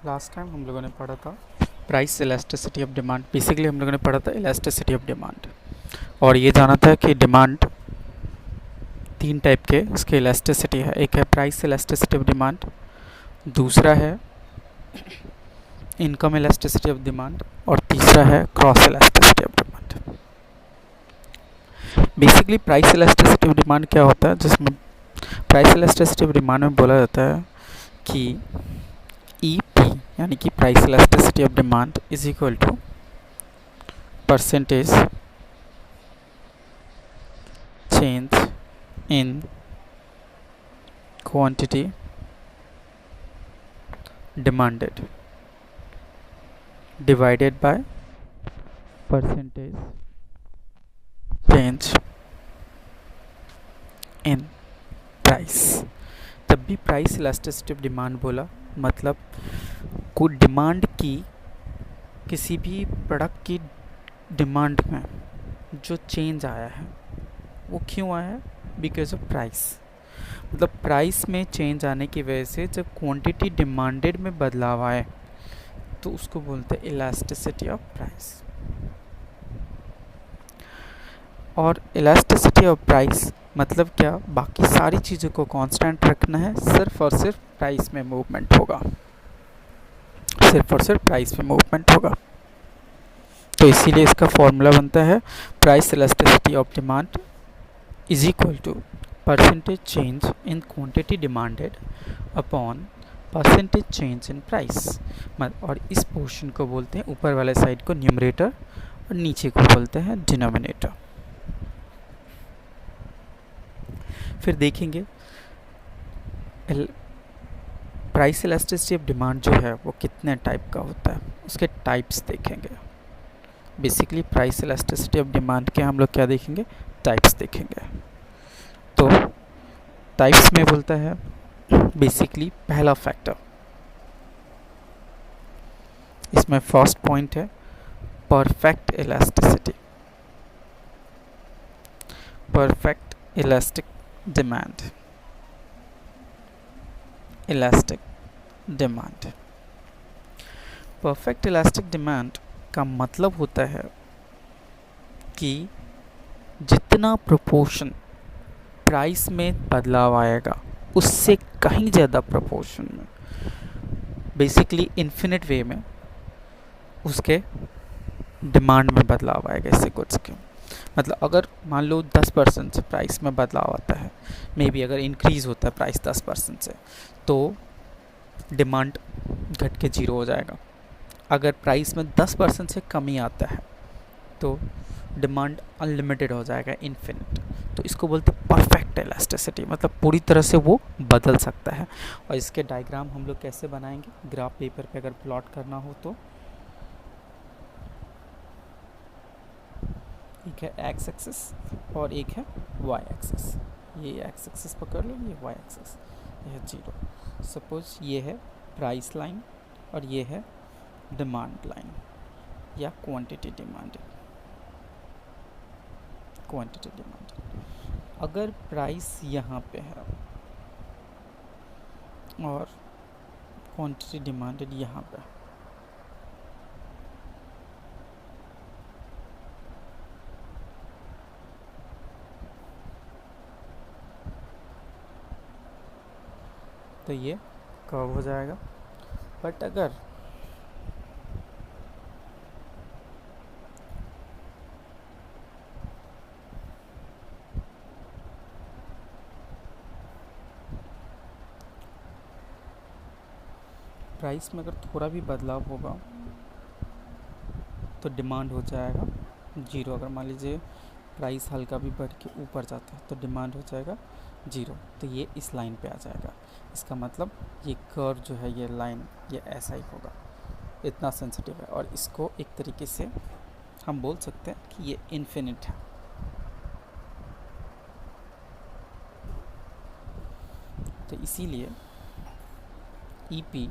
Last time हम लोगों ने पढ़ा था price elasticity of demand. Basically हम लोगों ने पढ़ा था इलास्टिसिटी ऑफ डिमांड, और ये जाना था कि डिमांड तीन टाइप के इसके इलास्टिसिटी है। एक है प्राइस इलास्टिसिटी ऑफ डिमांड, दूसरा है इनकम इलास्टिसिटी ऑफ डिमांड, और तीसरा है cross elasticity of demand. Basically price elasticity of demand क्या होता है, जिसमें प्राइस इलास्टिसिटी ऑफ डिमांड में बोला जाता है कि ईपी यानी कि price elasticity of demand is equal to percentage change in quantity demanded divided by percentage change in price। तब भी प्राइस इलास्टिसिटी ऑफ डिमांड बोला, मतलब को डिमांड की किसी भी प्रोडक्ट की डिमांड में जो चेंज आया है वो क्यों आया है, बिकॉज ऑफ प्राइस। मतलब प्राइस में चेंज आने की वजह से जब क्वांटिटी डिमांडेड में बदलाव आए तो उसको बोलते हैं इलास्टिसिटी ऑफ प्राइस। और इलास्टिसिटी ऑफ प्राइस मतलब क्या, बाकी सारी चीज़ों को कांस्टेंट रखना है, सिर्फ और सिर्फ प्राइस में मूवमेंट होगा, सिर्फ और सिर्फ प्राइस में मूवमेंट होगा। तो इसीलिए इसका फॉर्मूला बनता है price elasticity of demand is equal to percentage change in quantity demanded upon percentage change in price। और इस पोर्शन को बोलते हैं, ऊपर वाले साइड को न्यूमरेटर और नीचे को बोलते हैं डिनोमिनेटर। फिर देखेंगे प्राइस इलास्टिसिटी ऑफ डिमांड जो है वो कितने टाइप का होता है, उसके टाइप्स देखेंगे। Basically price elasticity of demand के हम लोग क्या देखेंगे, टाइप्स देखेंगे। तो टाइप्स में बोलता है बेसिकली पहला फैक्टर, इसमें फर्स्ट पॉइंट है perfect elasticity, perfect elastic demand, elastic demand. Perfect elastic demand का मतलब होता है कि जितना प्रोपोर्शन प्राइस में बदलाव आएगा उससे कहीं ज़्यादा प्रोपोर्शन में, बेसिकली इन्फिनिट वे में उसके डिमांड में बदलाव आएगा इससे गुड्स के। मतलब अगर मान लो 10% से प्राइस में बदलाव आता है, मे बी अगर इंक्रीज़ होता है प्राइस 10% से, तो डिमांड घट के 0 हो जाएगा। अगर प्राइस में 10% से कमी आता है तो डिमांड अनलिमिटेड हो जाएगा, इन्फिनिट। तो इसको बोलते हैं परफेक्ट इलास्टिसिटी, मतलब पूरी तरह से वो बदल सकता है। और इसके डायग्राम हम लोग कैसे बनाएंगे, ग्राफ पेपर पे अगर प्लॉट करना हो तो एक है एक्स एक्सिस और एक है वाई एक्सिस। ये एक्स एक्सिस पकड़ लो, ये वाई एक्सिस, ये है 0। सपोज ये है प्राइस लाइन और ये है डिमांड लाइन या क्वांटिटी डिमांडेड, क्वांटिटी डिमांडेड। अगर प्राइस यहाँ पे है और क्वांटिटी डिमांडेड यहाँ पे, तो ये कर्व हो जाएगा। बट अगर प्राइस में अगर थोड़ा भी बदलाव होगा तो डिमांड हो जाएगा 0। अगर मान लीजिए प्राइस हल्का भी बढ़ के ऊपर जाता है तो डिमांड हो जाएगा 0। तो ये इस लाइन पे आ जाएगा। इसका मतलब ये कर्व जो है, ये लाइन, ये ऐसा ही होगा, इतना सेंसिटिव है। और इसको एक तरीके से हम बोल सकते हैं कि ये इन्फिनिट है। तो इसीलिए EP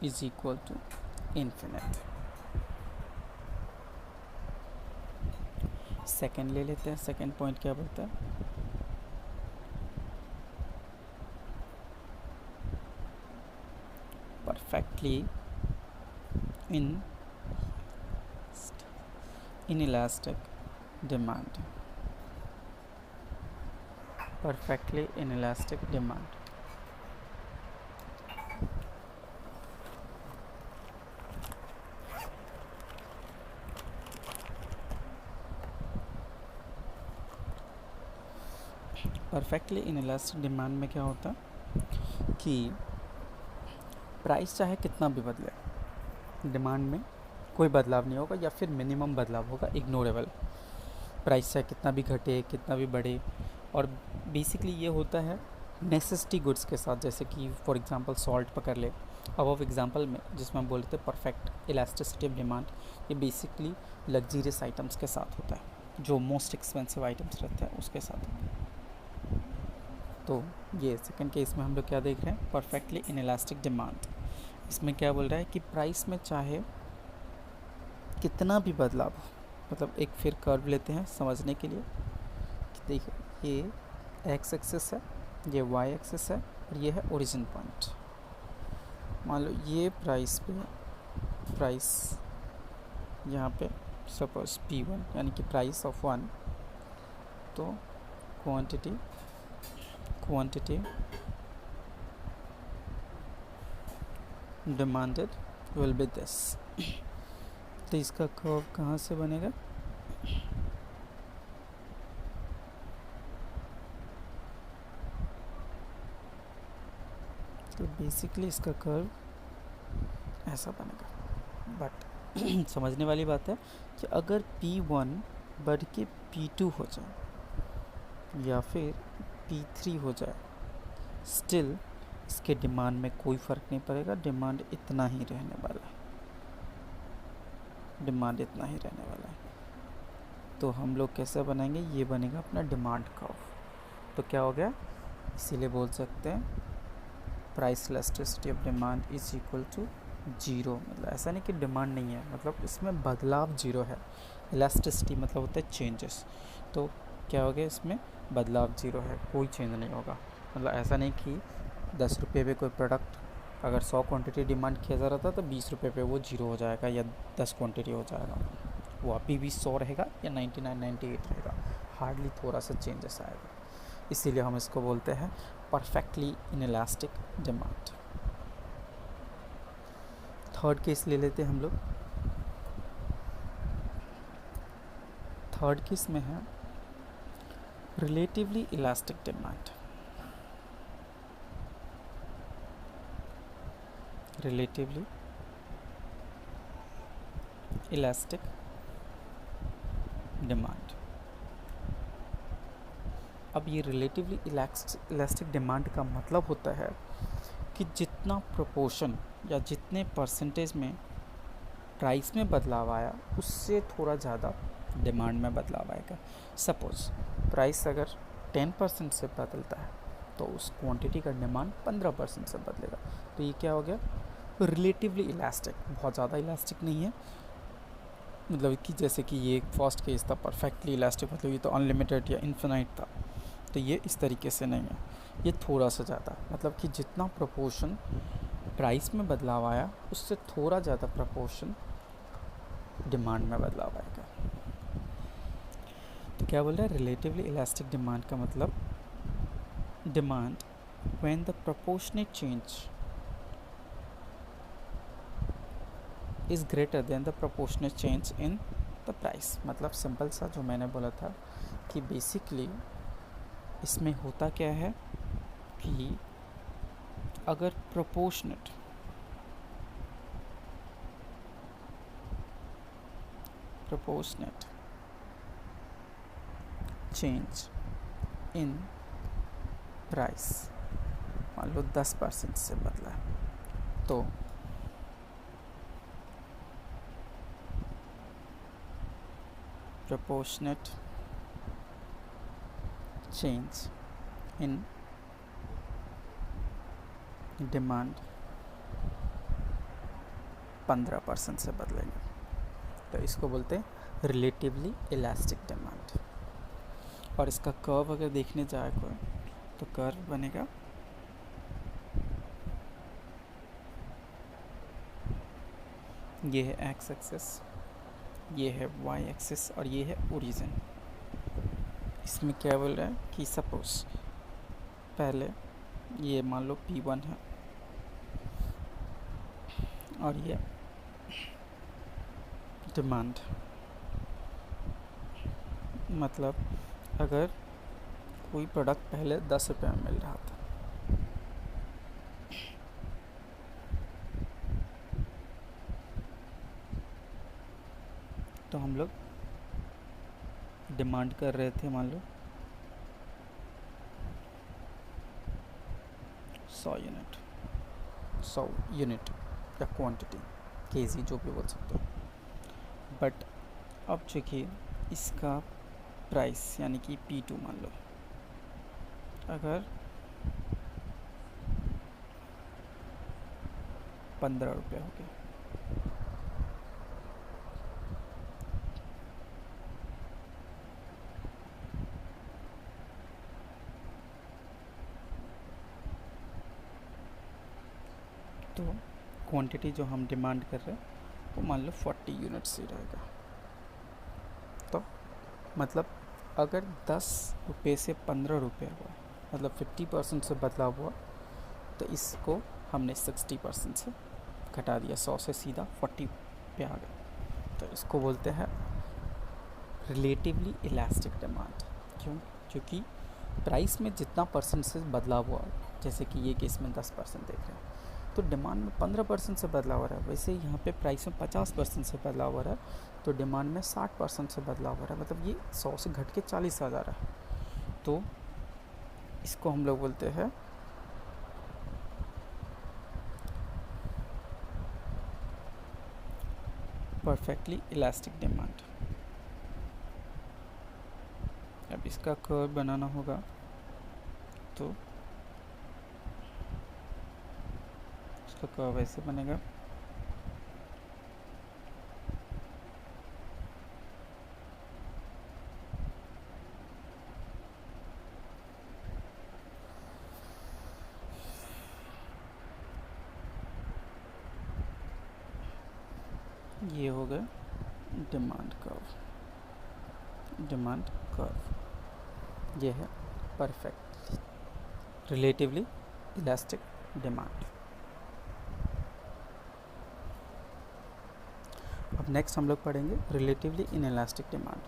is equal to infinite. Second ले लेते हैं। सेकेंड पॉइंट क्या बोलता है, perfectly in inelastic demand. Perfectly inelastic demand. Perfectly inelastic demand में क्या होता है कि प्राइस चाहे कितना भी बदले, डिमांड में कोई बदलाव नहीं होगा या फिर मिनिमम बदलाव होगा, इग्नोरेबल। प्राइस चाहे कितना भी घटे कितना भी बढ़े। और बेसिकली ये होता है नेसेसिटी गुड्स के साथ, जैसे कि फॉर एग्जांपल सॉल्ट पकड़ ले। अब एग्जांपल में जिसमें हम बोलते हैं परफेक्ट इलास्टिसिटी ऑफ डिमांड, ये बेसिकली लग्जीरियस आइटम्स के साथ होता है, जो मोस्ट एक्सपेंसिव आइटम्स रहते हैं उसके साथ होता है। तो ये सेकंड केस में हम लोग क्या देख रहे हैं, परफेक्टली इनइलास्टिक डिमांड। इसमें क्या बोल रहा है कि प्राइस में चाहे कितना भी बदलाव हो, मतलब एक फिर कर्व लेते हैं समझने के लिए। देखिए ये एक्स एक्सिस है, ये वाई एक्सिस है और ये है ओरिजिन पॉइंट। मान लो ये प्राइस यहाँ पे सपोज P1 यानी कि प्राइस ऑफ 1, तो quantity demanded will be this। तो इसका कर्व कहाँ से बनेगा, तो बेसिकली इसका कर्व ऐसा बनेगा। बट समझने वाली बात है कि अगर P1 बढ़ के P2 हो जाए या फिर P3 हो जाए, स्टिल इसके डिमांड में कोई फ़र्क नहीं पड़ेगा, डिमांड इतना ही रहने वाला है। तो हम लोग कैसे बनाएंगे, ये बनेगा अपना डिमांड कर्व। तो क्या हो गया, इसीलिए बोल सकते हैं price elasticity of demand is equal to zero. मतलब ऐसा नहीं कि डिमांड नहीं है, मतलब इसमें बदलाव जीरो है। इलास्टिसिटी मतलब होता है चेंजेस, तो क्या हो गया, इसमें बदलाव जीरो है, कोई चेंज नहीं होगा। मतलब ऐसा नहीं कि 10 रुपये पे कोई प्रोडक्ट अगर 100 क्वांटिटी डिमांड किया जा रहा था तो 20 रुपये पे वो जीरो हो जाएगा या 10 क्वांटिटी हो जाएगा। वो अभी भी 100 रहेगा या 99 98 रहेगा, हार्डली थोड़ा सा चेंजेस आएगा। इसीलिए हम इसको बोलते हैं perfectly inelastic demand. Third case ले लेते हैं हम लोग। थर्ड केस में है relatively elastic demand. Relatively elastic demand. अब ये रिलेटिवली इलास्टिक डिमांड का मतलब होता है कि जितना प्रोपोर्शन या जितने परसेंटेज में प्राइस में बदलाव आया उससे थोड़ा ज़्यादा डिमांड में बदलाव आएगा। सपोज़ प्राइस अगर 10% से बदलता है तो उस क्वांटिटी का डिमांड 15% से बदलेगा। तो ये क्या हो गया, रिलेटिवली इलास्टिक, बहुत ज़्यादा इलास्टिक नहीं है। मतलब कि जैसे कि ये फर्स्ट केस था परफेक्टली इलास्टिक, मतलब ये तो अनलिमिटेड या इन्फिनाइट था, तो ये इस तरीके से नहीं है, ये थोड़ा सा ज़्यादा, मतलब कि जितना प्रोपोर्शन प्राइस में बदलाव आया उससे थोड़ा ज़्यादा प्रोपोर्शन डिमांड में बदलाव आएगा। तो क्या बोल रहा है, रिलेटिवली इलास्टिक डिमांड का मतलब demand when the proportionate change is greater than the proportionate change in the price. मतलब सिंपल सा जो मैंने बोला था कि बेसिकली इसमें होता क्या है कि अगर प्रोपोर्शनेट चेंज इन प्राइस मान लो 10% से बदला है, तो proportionate change in demand 15% से बदलेंगे, तो इसको बोलते हैं रिलेटिवली इलास्टिक डिमांड। और इसका कर्व अगर देखने जाए कोई, तो कर्व बनेगा ये है एक्स एक्सिस, ये है वाई एक्सिस और ये है ओरिजिन। इसमें क्या बोल रहा है कि सपोज पहले ये मान लो P1 है और ये डिमांड, मतलब अगर कोई प्रोडक्ट पहले 10 रुपये में मिल रहा था, तो हम लोग डिमांड कर रहे थे मान लो 100 यूनिट या क्वांटिटी, केजी जो भी बोल सकते हो। बट अब चूँकि इसका प्राइस यानी कि P2 मान लो अगर 15 रुपये हो गया, तो क्वांटिटी जो हम डिमांड कर रहे हैं वो मान लो 40 यूनिट्स ही रहेगा। तो मतलब अगर 10 रुपये से 15 रुपये हुआ, मतलब 50% से बदलाव हुआ, तो इसको हमने 60% से घटा दिया, 100 से सीधा 40 पे आ गया। तो इसको बोलते हैं रिलेटिवली इलास्टिक डिमांड। क्यों? क्योंकि प्राइस में जितना परसेंट से बदलाव हुआ, जैसे कि ये केस में 10% देख रहे हैं, तो डिमांड में 15% से बदलाव हो रहा है। वैसे यहाँ पे प्राइस में 50% से बदलाव हो रहा है, तो डिमांड में 60% से बदलाव हो रहा है, मतलब ये 100 से घट के 40 आ जा रहा है। तो इसको हम लोग बोलते हैं परफेक्टली इलास्टिक डिमांड। अब इसका कर्व बनाना होगा, तो इसका कर्व ऐसे बनेगा। ये हो गया डिमांड कर्व। डिमांड कर्व ये है परफेक्ट रिलेटिवली इलास्टिक डिमांड। अब नेक्स्ट हम लोग पढ़ेंगे relatively inelastic demand.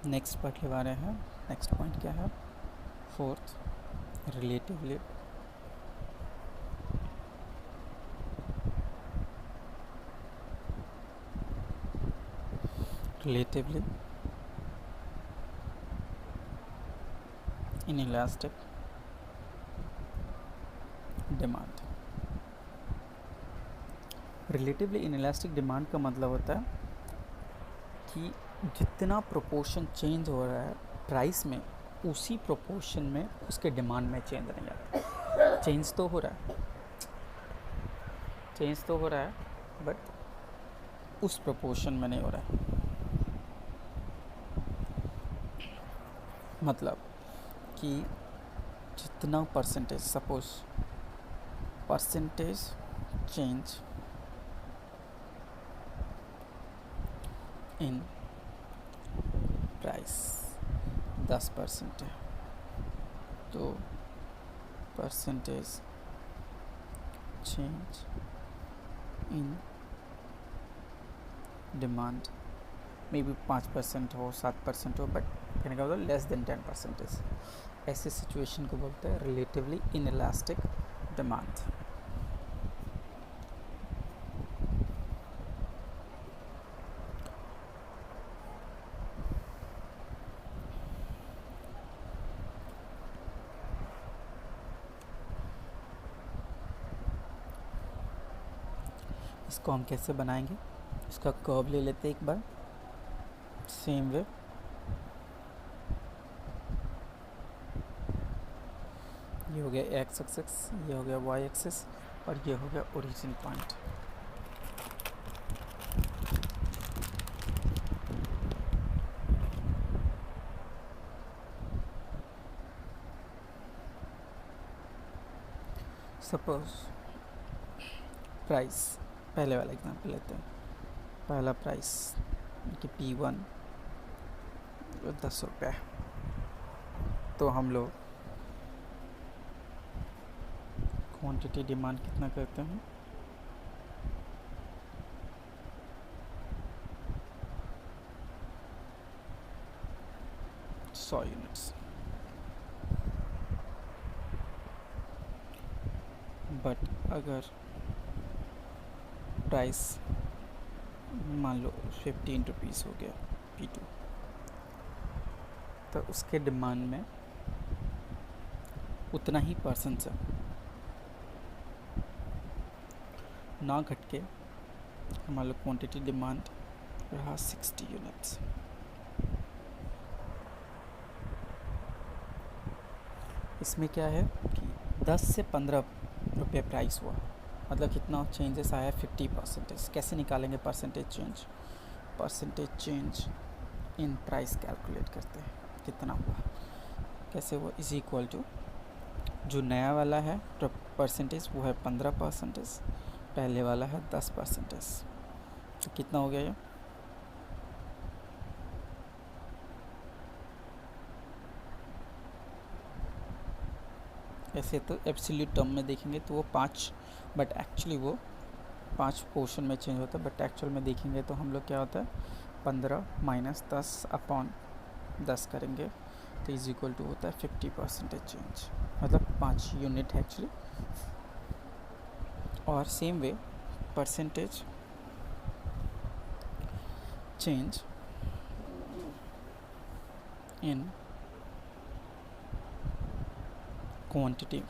Next part लगा रहे हैं। नेक्स्ट पॉइंट क्या है? Fourth, relatively inelastic demand. Relatively inelastic demand का मतलब होता है कि जितना प्रोपोर्शन चेंज हो रहा है प्राइस में, उसी प्रोपोर्शन में उसके डिमांड में चेंज नहीं आता। चेंज तो हो रहा है बट उस प्रोपोर्शन में नहीं हो रहा है। मतलब कि जितना percentage, suppose percentage change in price 10% है, तो percentage change in demand may be 5% हो, 7% हो, बट कहने का मतलब लेस देन 10%। ऐसे सिचुएशन को बोलते हैं रिलेटिवली इनइलास्टिक डिमांड। इसको हम कैसे बनाएंगे? इसका कर्व ले लेते हैं एक बार, सेम वे। ये हो गया एक्स एक्सिस, ये हो गया वाई एक्सिस, और ये हो गया ओरिजिन पॉइंट। सपोज प्राइस, पहले वाला एग्जांपल लेते हैं। पहला प्राइस कि P1 ₹10, तो हम लोग क्वांटिटी डिमांड कितना करते हैं, 100 यूनिट्स। बट अगर प्राइस मान लो 15 रुपीज़ हो गया P2, तो उसके डिमांड में उतना ही परसेंट से ना घट के मान लो क्वांटिटी डिमांड रहा 60 यूनिट्स। इसमें क्या है कि 10 से 15 रुपये प्राइस हुआ, मतलब कितना चेंजेस आया, 50%। कैसे निकालेंगे percentage change? Percentage change in price calculate करते हैं, कितना हुआ, कैसे हुआ, इज इक्वल टू जो नया वाला है परसेंटेज वो है 15%, पहले वाला है 10%। तो कितना हो गया ये, ऐसे तो एब्सोल्यूट टर्म में देखेंगे तो वो 5, बट एक्चुअली वो 5 पोर्शन में चेंज होता है, बट एक्चुअल में देखेंगे तो हम लोग क्या होता है 15 माइनस 10 अपॉन 10 करेंगे तो इज इक्वल टू होता है 50% चेंज, मतलब 5 यूनिट है एक्चुअली। और same way percentage change in quantity,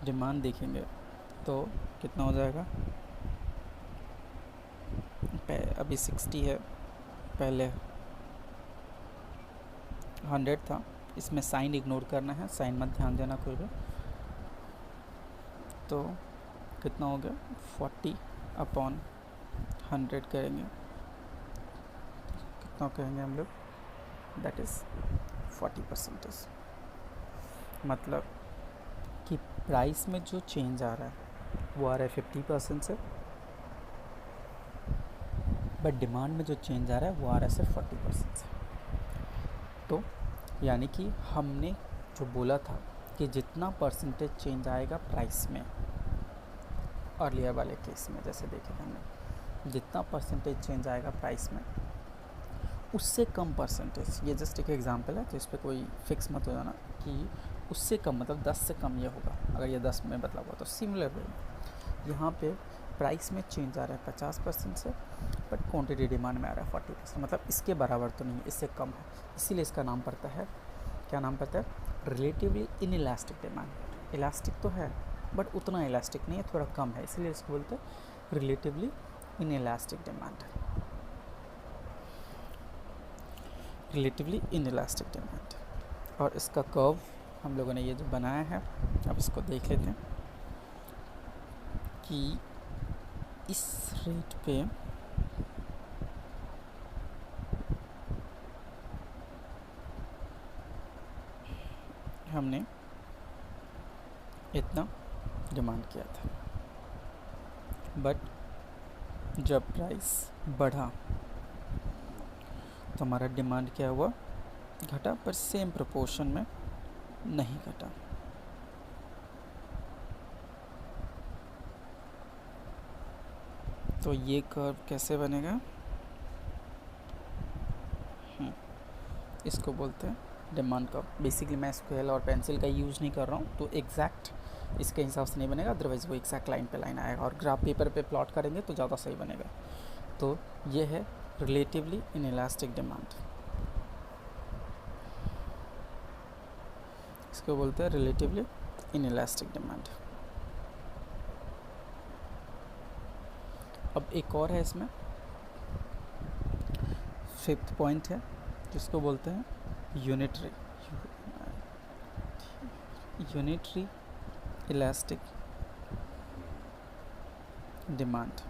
demand देखेंगे तो कितना हो जाएगा, अभी 60 है, पहले 100 था, इसमें साइन इग्नोर करना है, साइन मत ध्यान देना कोई भी। तो कितना हो गया 40 अपॉन 100 करेंगे, कितना कहेंगे हम लोग, दैट इज़ 40%। मतलब कि प्राइस में जो चेंज आ रहा है वो आ रहा है 50% से, बट डिमांड में जो चेंज आ रहा है वो आ रहा है सिर्फ 40% से। तो यानी कि हमने जो बोला था कि जितना परसेंटेज चेंज आएगा प्राइस में, अर्लियर वाले केस में जैसे देखे थे हमने, जितना परसेंटेज चेंज आएगा प्राइस में उससे कम परसेंटेज, ये जस्ट एक एग्जांपल है तो इस पर कोई फिक्स मत हो जाना कि उससे कम मतलब 10 से कम ये होगा, अगर ये 10 में बदला हुआ तो सिमिलर वे यहाँ पे प्राइस में चेंज आ रहा है 50% से, बट क्वांटिटी डिमांड में आ रहा है 40%, मतलब इसके बराबर तो नहीं, इससे कम है, इसीलिए इसका नाम पड़ता है, क्या नाम पड़ता है, रिलेटिवली इनइलास्टिक डिमांड। इलास्टिक तो है बट उतना इलास्टिक नहीं है, थोड़ा कम है, इसलिए इसको बोलते हैं relatively inelastic demand, relatively inelastic demand. और इसका कर्व हम लोगों ने ये जो बनाया है, अब इसको देख लेते हैं कि इस रेट पे हमने इतना डिमांड किया था, बट जब प्राइस बढ़ा तो हमारा डिमांड क्या हुआ, घटा, पर सेम प्रोपोर्शन में नहीं घटा। तो ये कर्व कैसे बनेगा, इसको बोलते हैं डिमांड कर्व। बेसिकली मैं स्केल और पेंसिल का यूज़ नहीं कर रहा हूँ, तो एग्जैक्ट इसके हिसाब से नहीं बनेगा, अदरवाइज़ वो एग्जैक्ट लाइन पे लाइन आएगा, और ग्राफ पेपर पे प्लॉट करेंगे तो ज़्यादा सही बनेगा। तो ये है रिलेटिवली इनइलास्टिक डिमांड, इसको बोलते हैं रिलेटिवली इनइलास्टिक डिमांड। अब एक और है इसमें, 5th पॉइंट है जिसको बोलते हैं unitary, unitary elastic demand.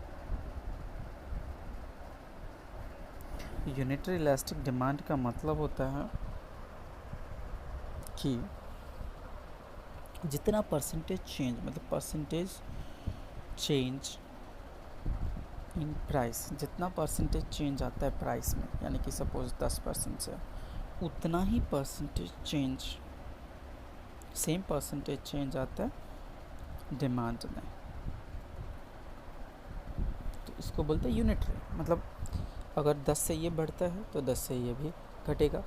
Unitary elastic demand का मतलब होता है कि जितना परसेंटेज चेंज, मतलब परसेंटेज चेंज इन प्राइस, जितना परसेंटेज चेंज आता है प्राइस में, यानी कि सपोज 10% से, उतना ही percentage change, same percentage change आता है डिमांड में। तो इसको बोलते हैं यूनिटरी। मतलब अगर 10 से ये बढ़ता है तो 10 से ये भी घटेगा।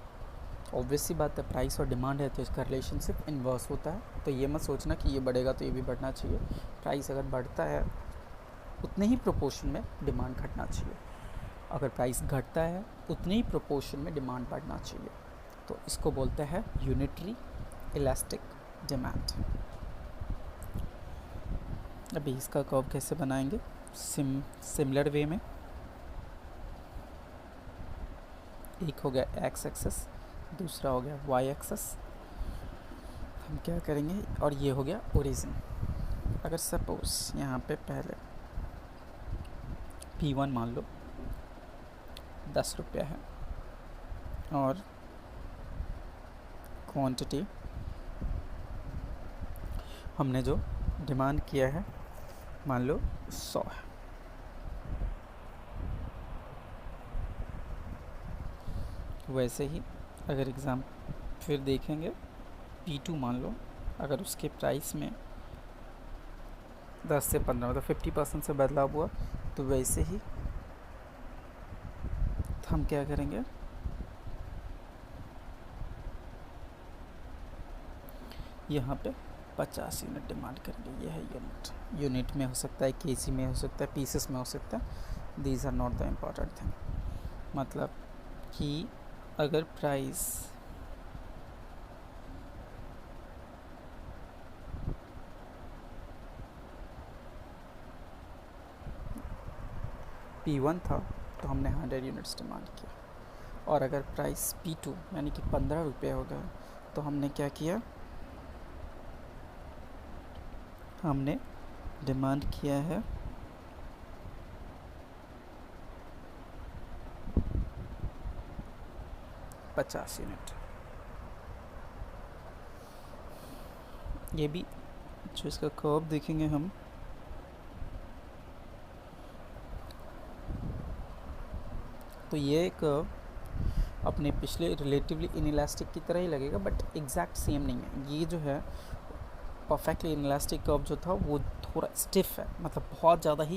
ऑब्वियस सी बात है, प्राइस और डिमांड है तो इसका रिलेशनशिप इन्वर्स होता है। तो ये मत सोचना कि ये बढ़ेगा तो ये भी बढ़ना चाहिए। प्राइस अगर बढ़ता है उतने ही प्रोपोर्शन में डिमांड घटना चाहिए, अगर प्राइस घटता है उतने ही प्रोपोर्शन में डिमांड बढ़ना चाहिए। तो इसको बोलते हैं यूनिटरी इलास्टिक डिमांड। अभी इसका कर्व कैसे बनाएंगे सिमिलर वे में। एक हो गया एक्स एक्सेस, दूसरा हो गया वाई एक्सेस। हम क्या करेंगे, और ये हो गया ओरिजिन। अगर सपोज यहाँ पे पहले P1 मान लो 10 रुपया है और क्वांटिटी हमने जो डिमांड किया है मान लो 100 है। वैसे ही अगर एग्ज़ाम फिर देखेंगे P2 मान लो, अगर उसके प्राइस में 10 से 15 मतलब 50% से बदलाव हुआ, तो वैसे ही हम क्या करेंगे, यहाँ पे 50 यूनिट डिमांड करेंगे। ये है यूनिट में हो सकता है, केजी में हो सकता है, पीसेस में हो सकता है। These are not the important thing. मतलब कि अगर प्राइस P1 था तो हमने 100 यूनिट्स डिमांड किया, और अगर प्राइस P2 यानी कि 15 रुपये हो गया तो हमने क्या किया, हमने डिमांड किया है 50 यूनिट। ये भी जो इसका कर्व देखेंगे हम, तो ये कर्व अपने पिछले रिलेटिवली इनइलास्टिक की तरह ही लगेगा, बट एग्जैक्ट सेम नहीं है। ये जो है परफेक्टली इनइलास्टिक कर्व जो था वो थोड़ा स्टिफ है, मतलब बहुत ज़्यादा ही